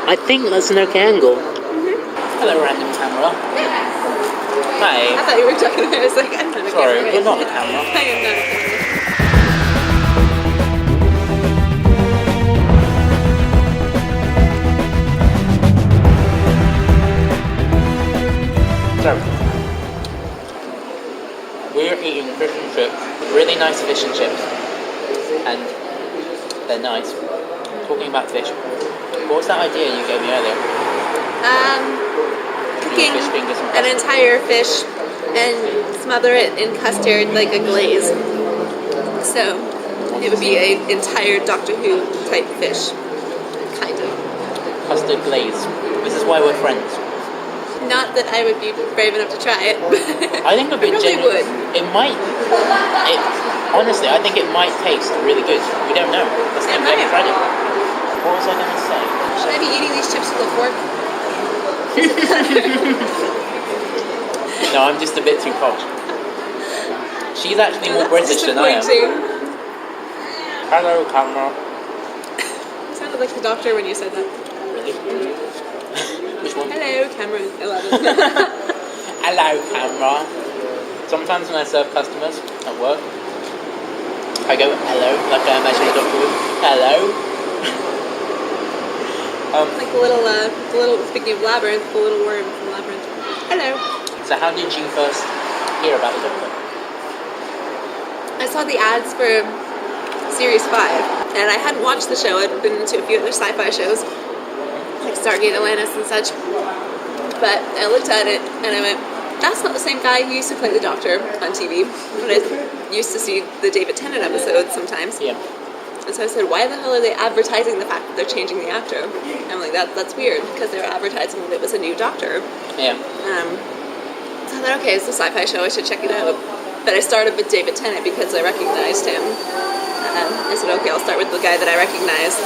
I think that's an okay angle. Hello, random camera. Hi. I thought you were talking. I was like, I'm not a Sorry, camera. you're not a camera. I am not a camera. So, we're eating fish and chips. Really nice fish and chips. And they're nice. Talking about fish. What was that idea you gave me earlier? Cooking Fish fingers and an entire fish and smother it in custard like a glaze. So it would be an entire Doctor Who type fish, kind of. Custard glaze. This is why we're friends. Not that I would be brave enough to try it. I think it would be would. It might. Honestly, I think it might taste really good. We don't know. Let's never tried it. What was I going to say? Should I be eating these chips with a fork? No, I'm just a bit too posh. She's actually more British than I am. Hello, camera. You sounded like the doctor when you said that. Really? Which one? Hello, camera 11. Hello, camera. Sometimes when I serve customers at work, I go, hello, like I imagine Doctor Who. Hello. Like the little, speaking of Labyrinth, the little worm from Labyrinth. Hello. So how did you first hear about the Doctor? I saw the ads for Series 5, and I hadn't watched the show. I'd been into a few other sci-fi shows, like Stargate Atlantis and such. But I looked at it, and I went, that's not the same guy who used to play the Doctor on TV. But I used to see the David Tennant episodes sometimes. Yeah. And so I said, why the hell are they advertising the fact that they're changing the actor? And I'm like, that's weird, because they were advertising that it was a new Doctor. Yeah. So I thought, okay, it's a sci-fi show, I should check it out. But I started with David Tennant because I recognized him. I said, okay, I'll start with the guy that I recognize.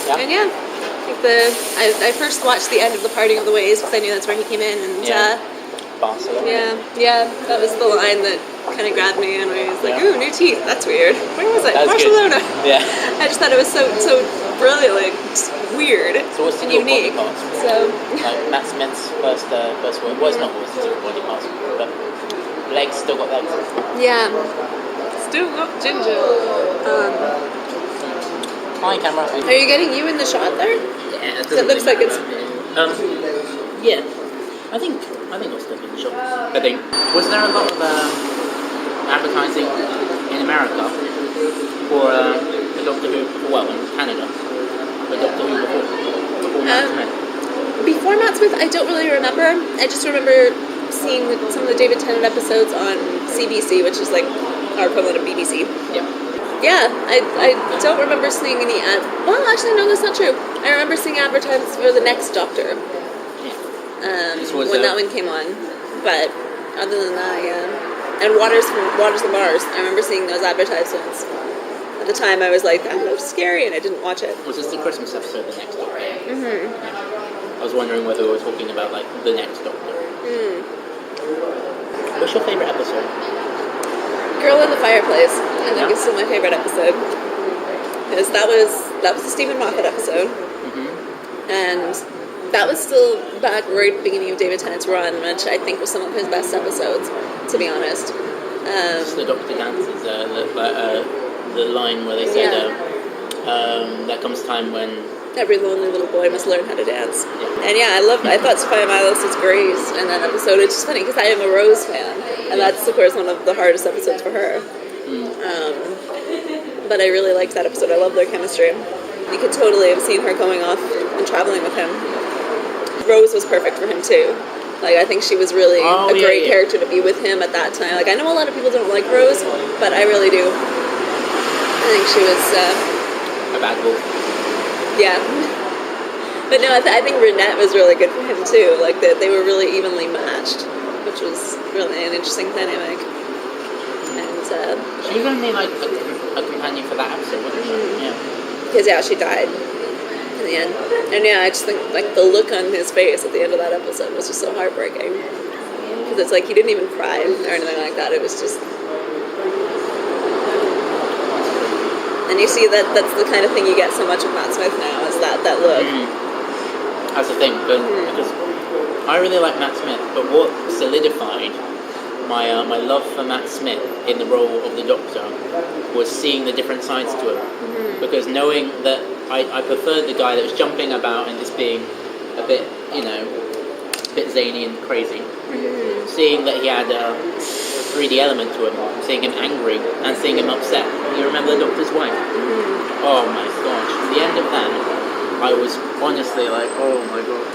Yeah. And yeah, I first watched the end of The Parting of the Ways because I knew that's where he came in. And Barcelona. yeah, that was the line that kind of grabbed me, and I was like, ooh, new teeth, that's weird. Where was it? Barcelona. Good. Yeah. I just thought it was so brilliant, like, weird So what's and your unique. body parts? So Like Matt Smith's first word. Well, it's not always his body parts, but legs, still got legs. yeah, still got ginger. Hi, camera. Are you getting you in the shot there? Yeah, It looks like it's. Yeah. I think I'll still be in the shop. I think. Was there a lot of advertising in America for the Doctor Who? Well, in Canada, the Doctor Who before Matt Smith. Before Matt Smith, I don't really remember. I just remember seeing some of the David Tennant episodes on CBC, which is like our equivalent of BBC. Yeah. Yeah, I don't remember seeing any ad. Well, actually, no, that's not true. I remember seeing advertisements for the next Doctor. When that one came on, but other than that, yeah. And Waters and Mars, I remember seeing those advertisements. At the time, I was like, that looks scary, and I didn't watch it. Was this the Christmas episode, the next Doctor? Mm-hmm. I was wondering whether we were talking about like the next Doctor. What's your favourite episode? Girl in the Fireplace, I think is still my favorite episode. Because that was the Stephen Moffat episode. And that was still back right at the beginning of David Tennant's run, which I think was some of his best episodes, to be honest. It's the Doctor dances, the line where they say there comes time when every lonely little boy must learn how to dance. Yeah. And yeah, I thought Sophia Milos was great in that episode. It's just funny because I am a Rose fan, and that's of course one of the hardest episodes for her. But I really liked that episode. I love their chemistry. You could totally have seen her going off and traveling with him. Rose was perfect for him too. Like, I think she was really a great character to be with him at that time. Like, I know a lot of people don't like Rose, but I really do. I think she was a bad wolf. Yeah. But no, I think Renette was really good for him too. Like, they were really evenly matched, which was really an interesting dynamic. And she was only like a companion for that episode, wasn't she? Yeah. Because she died in the end. And yeah, I just think like the look on his face at the end of that episode was just so heartbreaking. Because it's like he didn't even cry or anything like that. It was just. That's true. I don't know. I think Renette was really good for him too. Like, I know a lot of people don't like Rose, but I really do. I think she was a great character to be with him at that time. Like, I know a lot of people don't like Rose, but I really do. I think she was a And you see that's the kind of thing you get so much of Matt Smith now, is that look. That's the thing, because I really like Matt Smith, but what solidified my love for Matt Smith in the role of the Doctor was seeing the different sides to him. Because knowing that I preferred the guy that was jumping about and just being a bit, a bit zany and crazy. Seeing that he had a 3D element to him, seeing him angry and seeing him upset. You remember the Doctor's wife? Oh my gosh. At the end of that, I was honestly like, oh my god.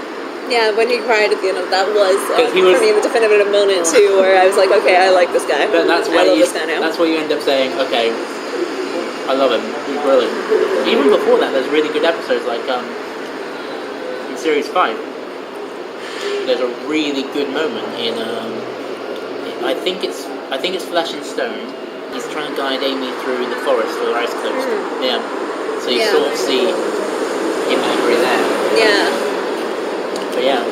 Yeah, when he cried at the end of that was, for me, the definitive moment too, where I was like, okay, I like this guy. But that's where this guy now. That's where you end up saying, okay, I love him. He's brilliant. Even before that, there's really good episodes, like in Series 5. There's a really good moment in I think it's Flesh and Stone. He's trying to guide Amy through the forest with her eyes closed. Yeah. So you sort of see him angry there. Yeah. But yeah,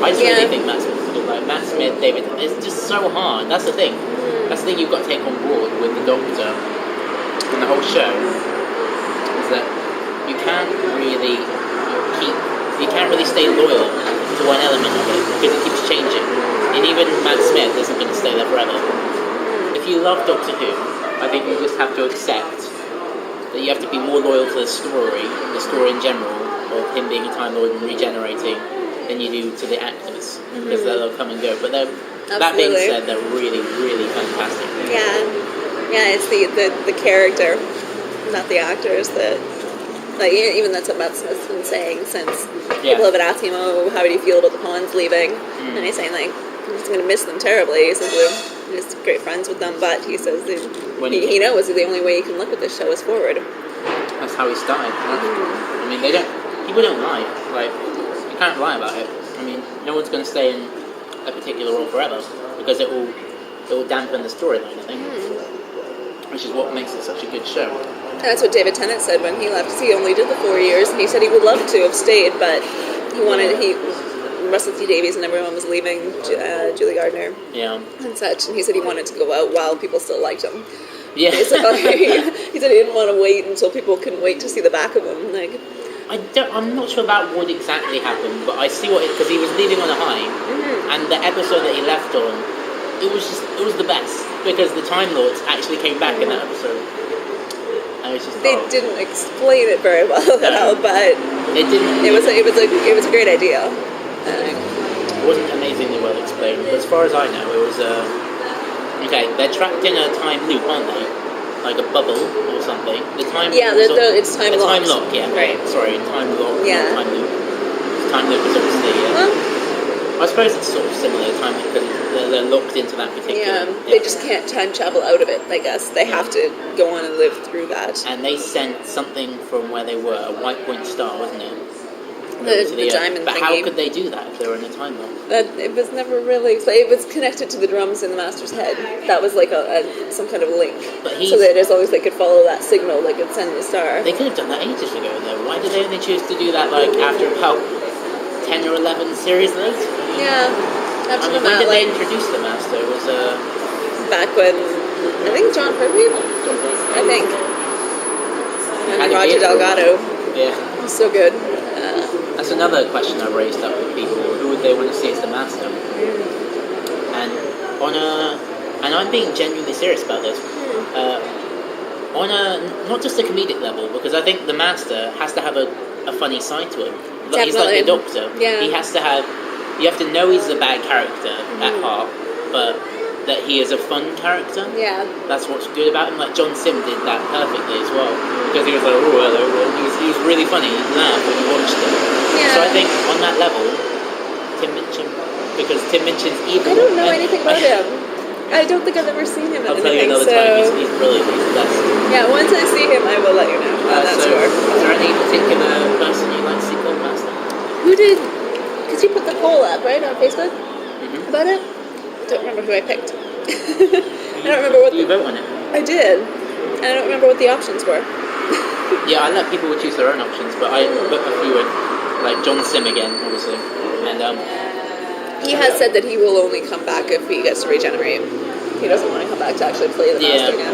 I just really think Matt Smith is good. Like Matt Smith, David, it's just so hard. That's the thing. That's the thing you've got to take on board with the Doctor and the whole show. Is that you can't really stay loyal to one element of it because it keeps changing. And even Matt Smith isn't going to stay there forever. If you love Doctor Who, I think you just have to accept that you have to be more loyal to the story in general, of him being a Time Lord and regenerating, than you do to the actors, because they'll come and go. But that being said, they're really, really fantastic. Yeah, it's the character, not the actors, that, like, even that's what Matt Smith's been saying since people have been asking him, oh, how do you feel about the Pawns leaving? And he's saying, like, I'm just going to miss them terribly. He says he's great friends with them, but he says he knows that the only way you can look at this show is forward. That's how he started. I mean, people don't lie. Like, you can't lie about it. I mean, no one's going to stay in a particular role forever because it will dampen the storyline, I think. Which is what makes it such a good show. And that's what David Tennant said when he left. He only did the 4 years, and he said he would love to have stayed, but Russell T Davies and everyone was leaving, Julie Gardner and such, and he said he wanted to go out while people still liked him. Yeah. He said he didn't want to wait until people couldn't wait to see the back of him. Like, I'm not sure about what exactly happened, but I see because he was leaving on a high, and the episode that he left on, it was the best because the Time Lords actually came back in that episode. And it was just, they didn't explain it very well though, but it didn't. It was a great idea. It wasn't amazingly well explained, but as far as I know, it was okay. They're trapped in a time loop, aren't they? Like a bubble or something. It's time locked. Time lock, yeah. Right. Sorry, time lock. Yeah. Time loop. Time loop is obviously. I suppose it's sort of similar time because they're locked into that particular. Yeah, they just can't time travel out of it. I guess they have to go on and live through that. And they sent something from where they were, a white point star, wasn't it? The diamond but thingy. How could they do that if they were in a time lock? It was never really explained. It was connected to the drums in the Master's head. That was like some kind of link. So that as long as they could follow that signal, they could send the star. They could have done that ages ago, though. Why did they only choose to do that like after about 10 or 11 series later? Yeah. When did they introduce the Master? It was back when I think John Pertwee. I think. And Roger Delgado. Yeah. It was so good. That's another question I've raised up with people. Who would they want to see as the Master? And I'm being genuinely serious about this. On not just a comedic level, because I think the Master has to have a funny side to him. Definitely. He's like the Doctor. Yeah. He has to have. You have to know he's a bad character at heart, but that he is a fun character. Yeah. That's what's good about him. Like John Sim did that perfectly as well, because he was like, oh hello, he was really funny. He laughed when you watched him. Yeah. So I think on that level, Tim Minchin, because Tim Minchin's evil. I don't know anything about him. I don't think I've ever seen him in anything. I'll tell you another time. He's brilliant. He's the best. Yeah, once I see him, I will let you know. That's sure. Is there any particular person you'd like to see called Master? Who did? Because you put the poll up, right, on Facebook about it? I don't remember who I picked. I don't remember what. You vote on it? I did. I don't remember what the options were. Yeah, I let people choose their own options, but I put a few in, like John Sim again, obviously, and he has said that he will only come back if he gets to regenerate. He doesn't want to come back to actually play the Master again.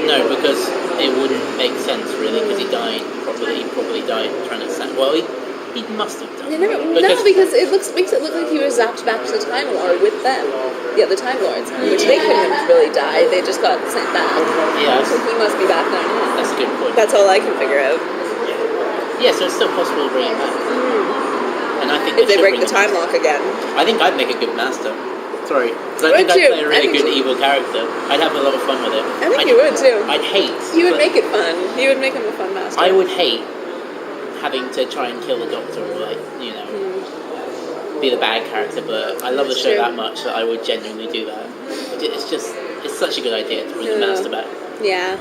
No, because it wouldn't make sense really because he died probably died trying to save. Well, he must have done. Because it makes it look like he was zapped back to the Time Lord with them, the other Time Lords, which they couldn't have really died. They just got sent back. Yeah. So he must be back there now. That's a good point. That's all I can figure out. Yeah, so it's still possible to bring him back. And I think If they break the time lock again. I think I'd make a good master. Sorry, because I think I'd play a really good evil character. I'd have a lot of fun with it. I think you would too. I'd hate. You would make it fun. You would make him a fun master. I would hate having to try and kill the Doctor or be the bad character, but I love the show that much that I would genuinely do that. It's such a good idea to bring the master back. Yeah.